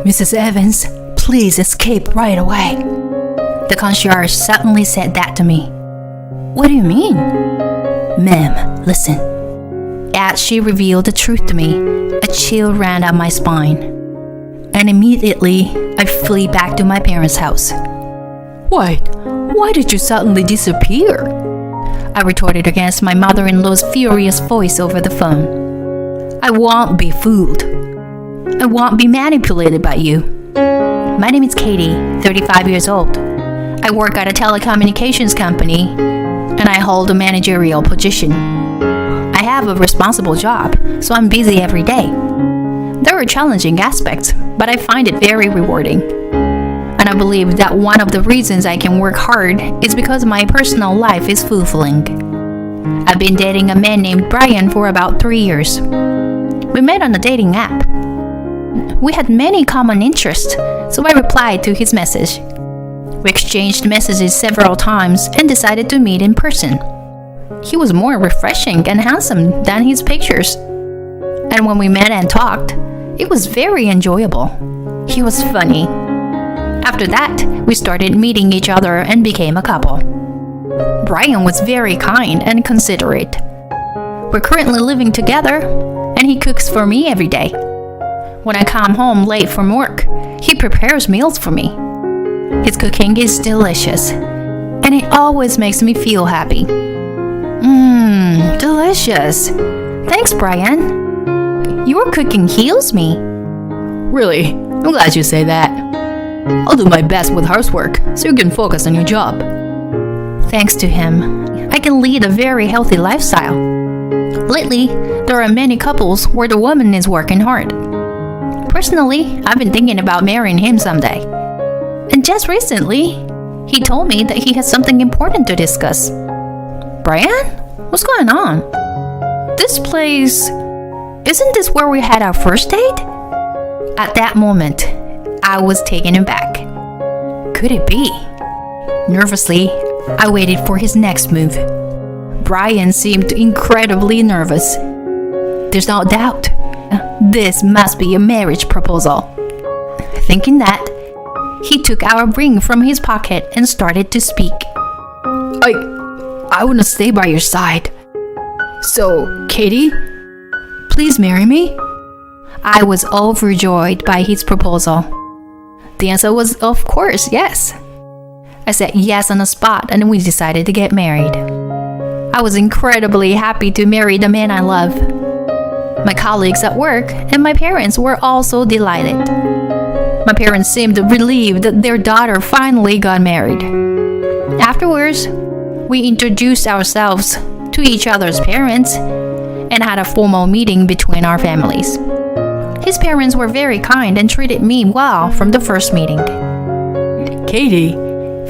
Mrs. Evans, please escape right away. The concierge suddenly said that to me. What do you mean? Ma'am, listen. As she revealed the truth to me, a chill ran up my spine. And immediately, I flee back to my parents' house. Wait, why did you suddenly disappear? I retorted against my mother-in-law's furious voice over the phone. I won't be fooled. I won't be manipulated by you. My name is Katie, 35 years old. I work at a telecommunications company, and I hold a managerial position. I have a responsible job, so I'm busy every day. There are challenging aspects, but I find it very rewarding. And I believe that one of the reasons I can work hard is because my personal life is fulfilling. I've been dating a man named Brian for about 3 years. We met on a dating app. We had many common interests, so I replied to his message. We exchanged messages several times and decided to meet in person. He was more refreshing and handsome than his pictures. And when we met and talked, it was very enjoyable. He was funny. After that, we started meeting each other and became a couple. Brian was very kind and considerate. We're currently living together, and he cooks for me every day. When I come home late from work, he prepares meals for me. His cooking is delicious, and it always makes me feel happy. Delicious. Thanks, Brian. Your cooking heals me. Really? I'm glad you say that. I'll do my best with housework so you can focus on your job. Thanks to him, I can lead a very healthy lifestyle. Lately, there are many couples where the woman is working hard. Personally, I've been thinking about marrying him someday. And just recently, he told me that he has something important to discuss. Brian? What's going on? This place... Isn't this where we had our first date? At that moment, I was taken aback. Could it be? Nervously, I waited for his next move. Brian seemed incredibly nervous. There's no doubt. This must be a marriage proposal. Thinking that, he took our ring from his pocket and started to speak. I want to stay by your side. So, Katie, please marry me? I was overjoyed by his proposal. The answer was, of course, yes. I said yes on the spot, and we decided to get married. I was incredibly happy to marry the man I love. My colleagues at work and my parents were also delighted. My parents seemed relieved that their daughter finally got married. Afterwards, we introduced ourselves to each other's parents and had a formal meeting between our families. His parents were very kind and treated me well from the first meeting. Katie,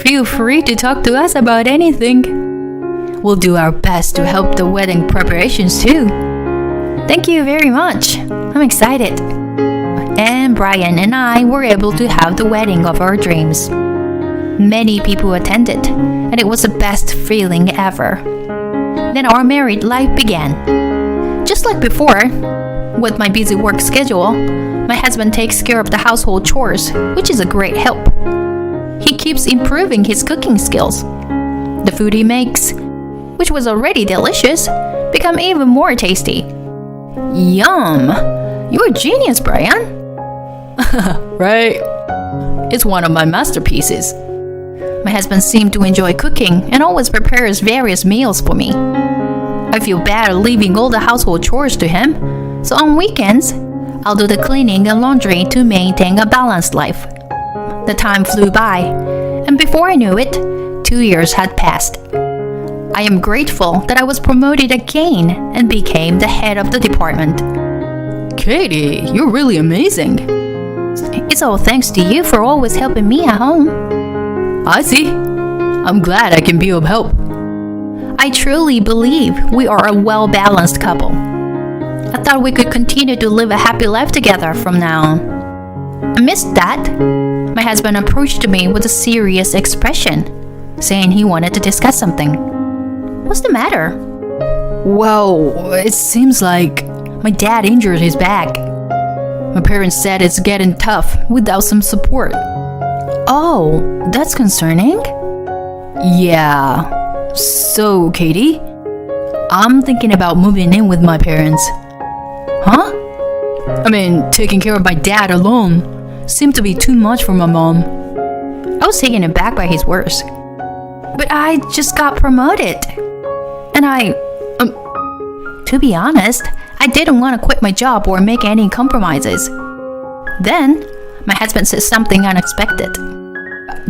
feel free to talk to us about anything. We'll do our best to help the wedding preparations too. Thank you very much. I'm excited. And Brian and I were able to have the wedding of our dreams. Many people attended, and it was the best feeling ever. Then our married life began. Just like before, with my busy work schedule, my husband takes care of the household chores, which is a great help. He keeps improving his cooking skills. The food he makes, which was already delicious, become even more tasty. Yum! You're a genius, Brian. Right? It's one of my masterpieces. My husband seemed to enjoy cooking and always prepares various meals for me. I feel bad leaving all the household chores to him, so on weekends, I'll do the cleaning and laundry to maintain a balanced life. The time flew by, and before I knew it, 2 years had passed. I am grateful that I was promoted again and became the head of the department. Katie, you're really amazing. It's all thanks to you for always helping me at home. I see. I'm glad I can be of help. I truly believe we are a well-balanced couple. I thought we could continue to live a happy life together from now on. Amidst that, my husband approached me with a serious expression, saying he wanted to discuss something. What's the matter? Well, it seems like my dad injured his back. My parents said it's getting tough without some support. Oh, that's concerning? Yeah. So, Katie, I'm thinking about moving in with my parents. Huh? I mean, taking care of my dad alone seemed to be too much for my mom. I was taken aback by his words. But I just got promoted. And to be honest, I didn't want to quit my job or make any compromises. Then, my husband said something unexpected.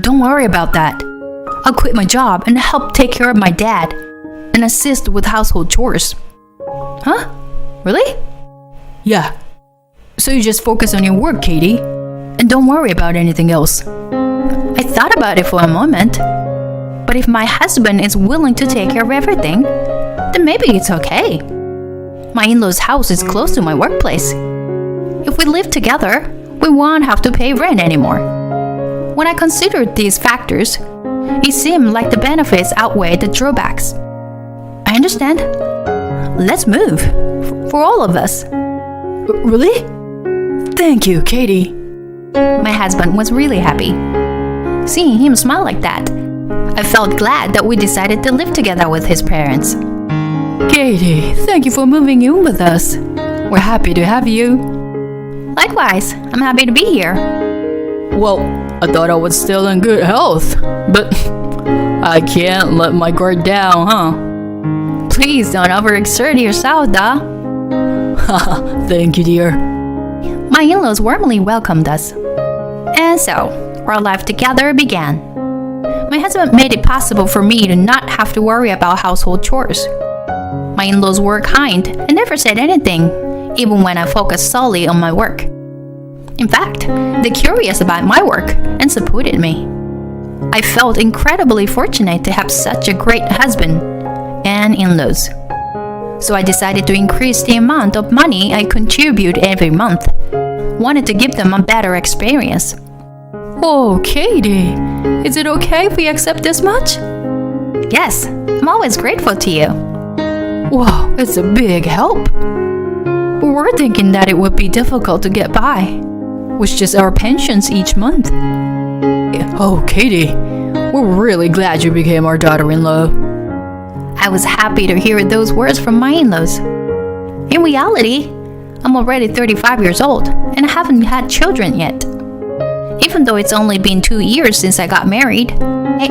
Don't worry about that. I'll quit my job and help take care of my dad and assist with household chores. Huh? Really? Yeah. So you just focus on your work, Katie, and don't worry about anything else. I thought about it for a moment. But if my husband is willing to take care of everything, then maybe it's okay. My in-laws' house is close to my workplace. If we live together, we won't have to pay rent anymore. When I considered these factors, it seemed like the benefits outweighed the drawbacks. I understand. Let's move. For all of us. Really? Thank you, Katie. My husband was really happy. Seeing him smile like that, I felt glad that we decided to live together with his parents. Katie, thank you for moving in with us. We're happy to have you. Likewise, I'm happy to be here. Well, I thought I was still in good health, but I can't let my guard down, huh? Please don't overexert yourself, da. Thank you, dear. My in-laws warmly welcomed us. And so, our life together began. My husband made it possible for me to not have to worry about household chores. My in-laws were kind and never said anything, even when I focused solely on my work. In fact, they're curious about my work and supported me. I felt incredibly fortunate to have such a great husband and in-laws. So I decided to increase the amount of money I contribute every month. Wanted to give them a better experience. Oh, Katie, is it okay if we accept this much? Yes, I'm always grateful to you. Wow, it's a big help. We were thinking that it would be difficult to get by with just our pensions each month. Oh, Katie, we're really glad you became our daughter-in-law. I was happy to hear those words from my in-laws. In reality, I'm already 35 years old and I haven't had children yet. Even though it's only been 2 years since I got married,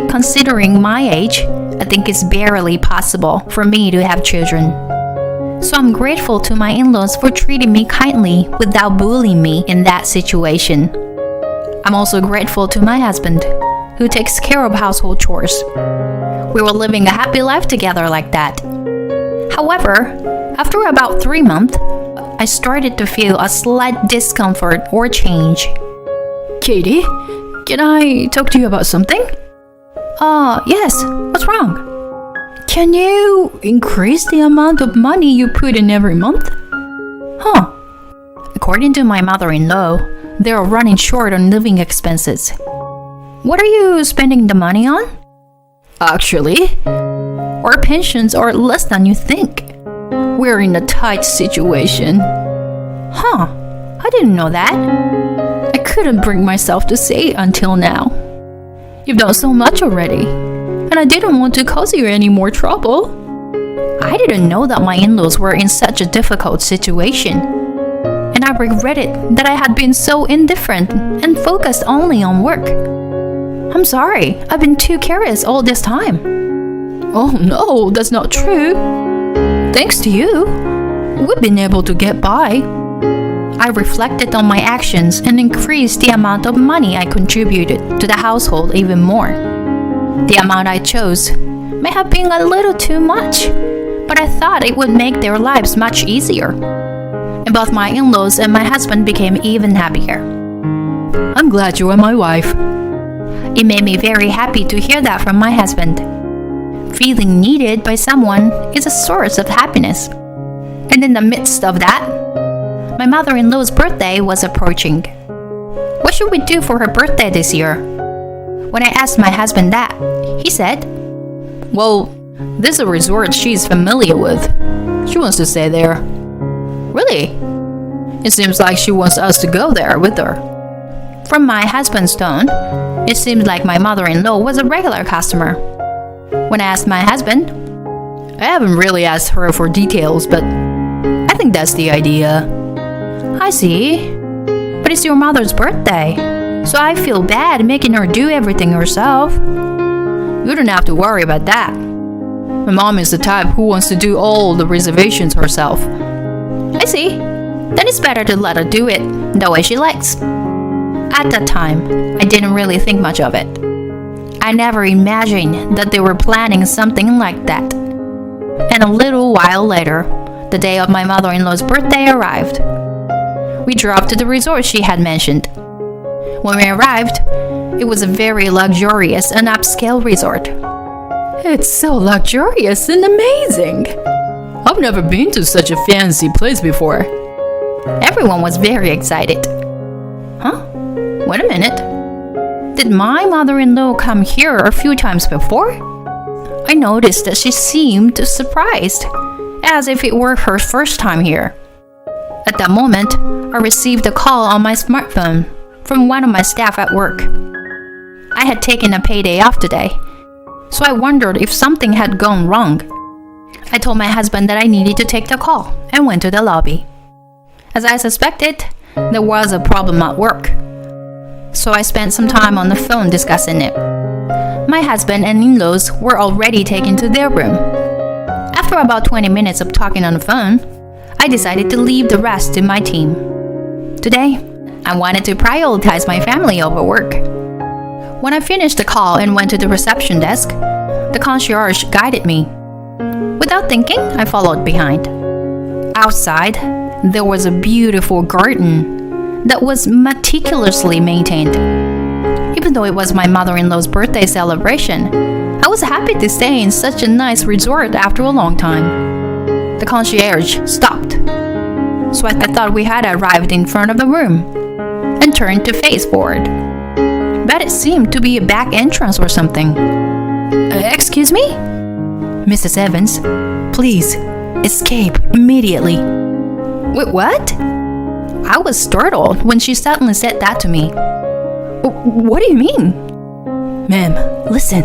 considering my age, I think it's barely possible for me to have children. So I'm grateful to my in-laws for treating me kindly without bullying me in that situation. I'm also grateful to my husband, who takes care of household chores. We were living a happy life together like that. However, after about 3 months, I started to feel a slight discomfort or change. Katie, can I talk to you about something? Yes. What's wrong? Can you increase the amount of money you put in every month? Huh. According to my mother-in-law, they are running short on living expenses. What are you spending the money on? Actually, our pensions are less than you think. We're in a tight situation. Huh. I didn't know that. I couldn't bring myself to say it until now. You've done so much already, and I didn't want to cause you any more trouble. I didn't know that my in-laws were in such a difficult situation, and I regretted that I had been so indifferent and focused only on work. I'm sorry, I've been too careless all this time. Oh no, that's not true. Thanks to you, we've been able to get by. I reflected on my actions and increased the amount of money I contributed to the household even more. The amount I chose may have been a little too much, but I thought it would make their lives much easier. And both my in-laws and my husband became even happier. I'm glad you are my wife. It made me very happy to hear that from my husband. Feeling needed by someone is a source of happiness. And in the midst of that, my mother-in-law's birthday was approaching. What should we do for her birthday this year? When I asked my husband that, he said, well, this is a resort she's familiar with. She wants to stay there. Really? It seems like she wants us to go there with her. From my husband's tone, it seemed like my mother-in-law was a regular customer. When I asked my husband, I haven't really asked her for details, but I think that's the idea. I see. But it's your mother's birthday, so I feel bad making her do everything herself. You don't have to worry about that. My mom is the type who wants to do all the reservations herself. I see. Then it's better to let her do it the way she likes. At that time, I didn't really think much of it. I never imagined that they were planning something like that. And a little while later, the day of my mother-in-law's birthday arrived. We drove to the resort she had mentioned. When we arrived, it was a very luxurious and upscale resort. It's so luxurious and amazing. I've never been to such a fancy place before. Everyone was very excited. Huh? Wait a minute. Did my mother-in-law come here a few times before? I noticed that she seemed surprised, as if it were her first time here. At that moment, I received a call on my smartphone from one of my staff at work. I had taken a payday off today, so I wondered if something had gone wrong. I told my husband that I needed to take the call and went to the lobby. As I suspected, there was a problem at work, so I spent some time on the phone discussing it. My husband and in-laws were already taken to their room. After about 20 minutes of talking on the phone, I decided to leave the rest to my team. Today, I wanted to prioritize my family over work. When I finished the call and went to the reception desk, the concierge guided me. Without thinking, I followed behind. Outside, there was a beautiful garden that was meticulously maintained. Even though it was my mother-in-law's birthday celebration, I was happy to stay in such a nice resort after a long time. The concierge stopped, so I thought we had arrived in front of the room, and turned to face forward. But it seemed to be a back entrance or something. Excuse me? Mrs. Evans, please, escape immediately. Wait, what? I was startled when she suddenly said that to me. What do you mean? Ma'am, listen.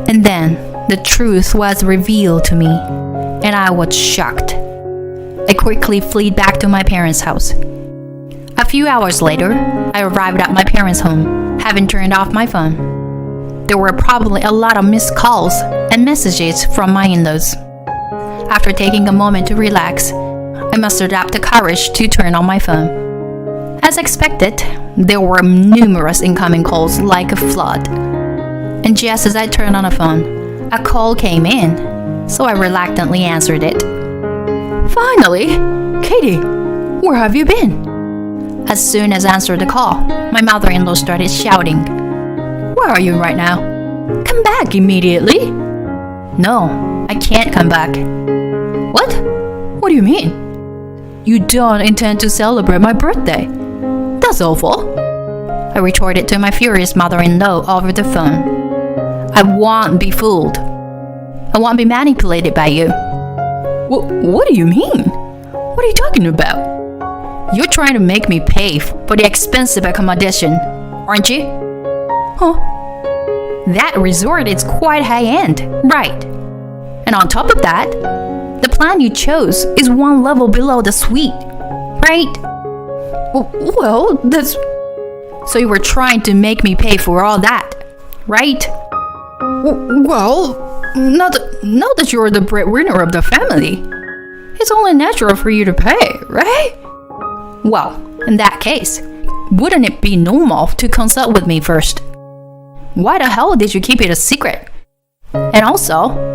And then the truth was revealed to me, and I was shocked. I quickly fled back to my parents' house. A few hours later, I arrived at my parents' home, having turned off my phone. There were probably a lot of missed calls and messages from my in-laws. After taking a moment to relax, I mustered up the courage to turn on my phone. As expected, there were numerous incoming calls like a flood. And just as I turned on the phone, a call came in, so I reluctantly answered it. Finally! Katie, where have you been? As soon as I answered the call, my mother-in-law started shouting. Where are you right now? Come back immediately! No, I can't come back. What? What do you mean? You don't intend to celebrate my birthday? That's awful. I retorted to my furious mother-in-law over the phone. I won't be fooled. I won't be manipulated by you. What do you mean? What are you talking about? You're trying to make me pay for the expensive accommodation, aren't you? Huh? That resort is quite high-end, right? And on top of that, the plan you chose is one level below the suite, right? Well, that's... So you were trying to make me pay for all that, right? Well, not that you're the breadwinner of the family. It's only natural for you to pay, right? Well, in that case, wouldn't it be normal to consult with me first? Why the hell did you keep it a secret? And also,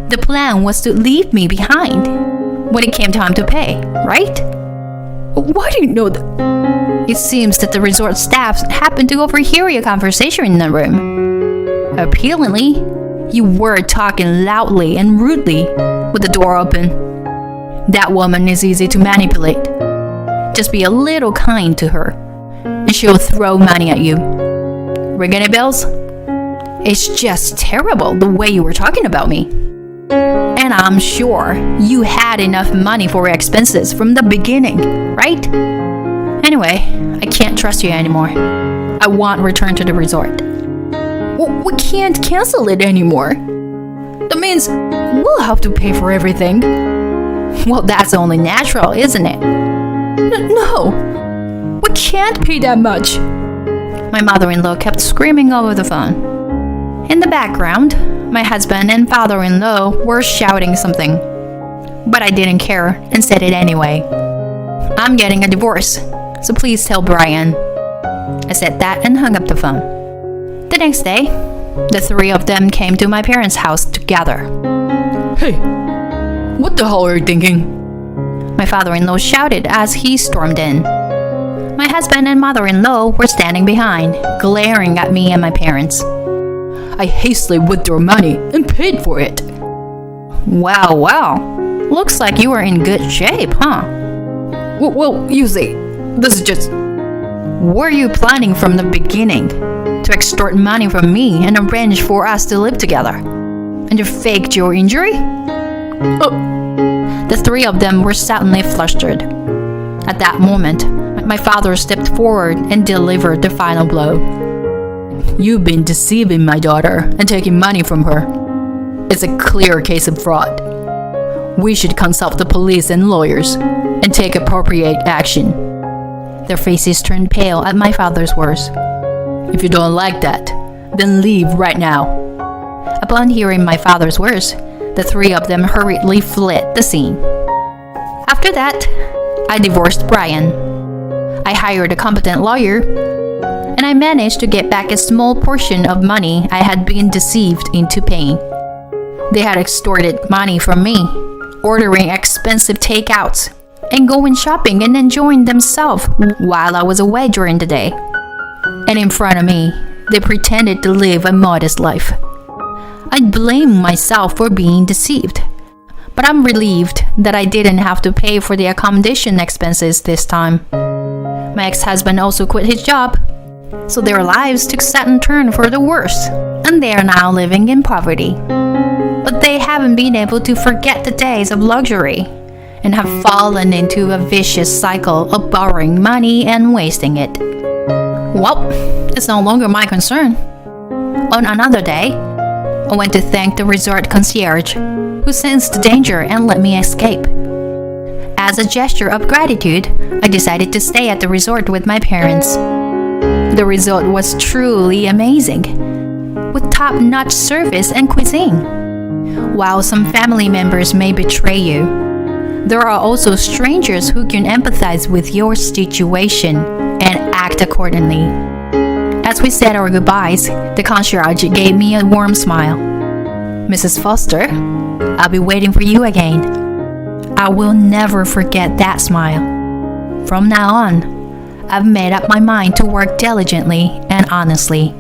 the plan was to leave me behind when it came time to pay, right? Why do you know that? It seems that the resort staff happened to overhear your conversation in the room. Apparently, you were talking loudly and rudely with the door open. That woman is easy to manipulate. Just be a little kind to her, and she'll throw money at you. Ring any bells? It's just terrible the way you were talking about me. And I'm sure you had enough money for your expenses from the beginning, right? Anyway, I can't trust you anymore. I won't return to the resort. We can't cancel it anymore. That means we'll have to pay for everything. Well, that's only natural, isn't it? No, we can't pay that much. My mother-in-law kept screaming over the phone. In the background, my husband and father-in-law were shouting something. But I didn't care and said it anyway. I'm getting a divorce, so please tell Brian. I said that and hung up the phone. The next day, the three of them came to my parents' house together. Hey, what the hell are you thinking? My father-in-law shouted as he stormed in. My husband and mother-in-law were standing behind, glaring at me and my parents. I hastily withdrew money and paid for it. Wow. Looks like you are in good shape, huh? Well, you see, this is just... Were you planning from the beginning to extort money from me and arrange for us to live together? And you faked your injury? The three of them were suddenly flustered. At that moment, my father stepped forward and delivered the final blow. You've been deceiving my daughter and taking money from her. It's a clear case of fraud. We should consult the police and lawyers and take appropriate action. Their faces turned pale at my father's words. If you don't like that, then leave right now. Upon hearing my father's words, the three of them hurriedly fled the scene. After that, I divorced Brian. I hired a competent lawyer, and I managed to get back a small portion of money I had been deceived into paying. They had extorted money from me, ordering expensive takeouts, and going shopping and enjoying themselves while I was away during the day. And in front of me, they pretended to live a modest life. I blame myself for being deceived, but I'm relieved that I didn't have to pay for the accommodation expenses this time. My ex-husband also quit his job, so their lives took a sudden turn for the worse, and they are now living in poverty. But they haven't been able to forget the days of luxury and have fallen into a vicious cycle of borrowing money and wasting it. Well, it's no longer my concern. On another day, I went to thank the resort concierge, who sensed the danger and let me escape. As a gesture of gratitude, I decided to stay at the resort with my parents. The resort was truly amazing, with top-notch service and cuisine. While some family members may betray you, there are also strangers who can empathize with your situation and act accordingly. As we said our goodbyes, the concierge gave me a warm smile. Mrs. Foster, I'll be waiting for you again. I will never forget that smile. From now on, I've made up my mind to work diligently and honestly.